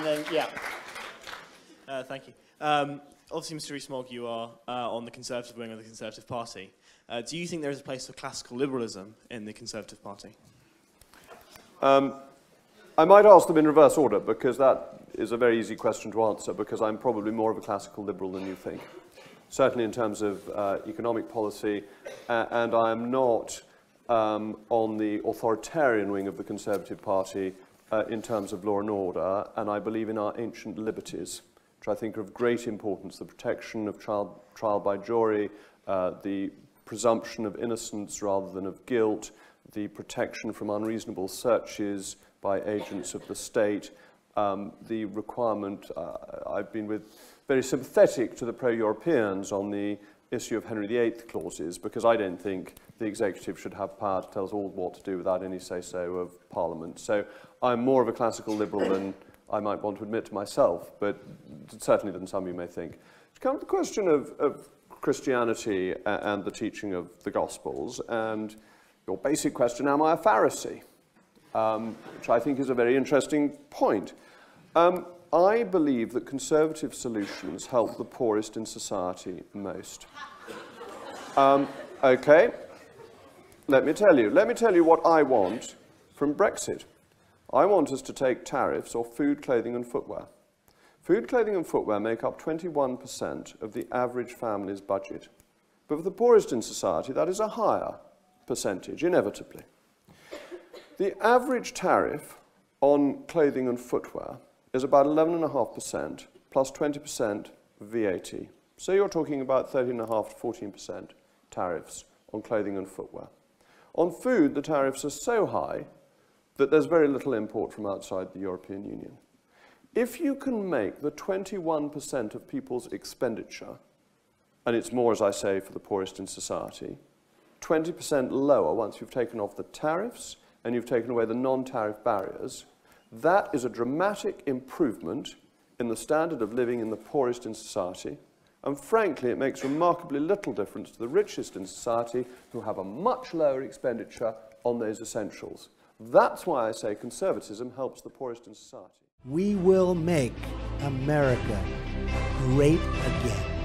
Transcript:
then, yeah. Thank you. Obviously, Mr. Rees-Mogg, you are on the Conservative wing of the Conservative Party. Do you think there is a place for classical liberalism in the Conservative Party? I might ask them in reverse order, because that is a very easy question to answer, because I'm probably more of a classical liberal than you think. Certainly in terms of economic policy, and I am not on the authoritarian wing of the Conservative Party in terms of law and order, and I believe in our ancient liberties, which I think are of great importance: the protection of trial by jury, the presumption of innocence rather than of guilt, the protection from unreasonable searches by agents of the state, the requirement, I've been very sympathetic to the pro-Europeans on the issue of Henry VIII clauses, because I don't think the executive should have power to tell us all what to do without any say-so of Parliament. So I'm more of a classical liberal than I might want to admit to myself, but certainly than some of you may think. To come to the question of Christianity and the teaching of the Gospels, and your basic question, am I a Pharisee? Which I think is a very interesting point. I believe that conservative solutions help the poorest in society most. Okay, let me tell you what I want from Brexit. I want us to take tariffs off food, clothing and footwear. Food, clothing and footwear make up 21% of the average family's budget. But for the poorest in society, that is a higher percentage, inevitably. The average tariff on clothing and footwear is about 11.5% plus 20% VAT. So you're talking about 13.5% to 14% tariffs on clothing and footwear. On food, the tariffs are so high that there's very little import from outside the European Union. If you can make the 21% of people's expenditure, and it's more, as I say, for the poorest in society, 20% lower once you've taken off the tariffs and you've taken away the non-tariff barriers, that is a dramatic improvement in the standard of living in the poorest in society. And frankly, it makes remarkably little difference to the richest in society, who have a much lower expenditure on those essentials. That's why I say conservatism helps the poorest in society. We will make America great again.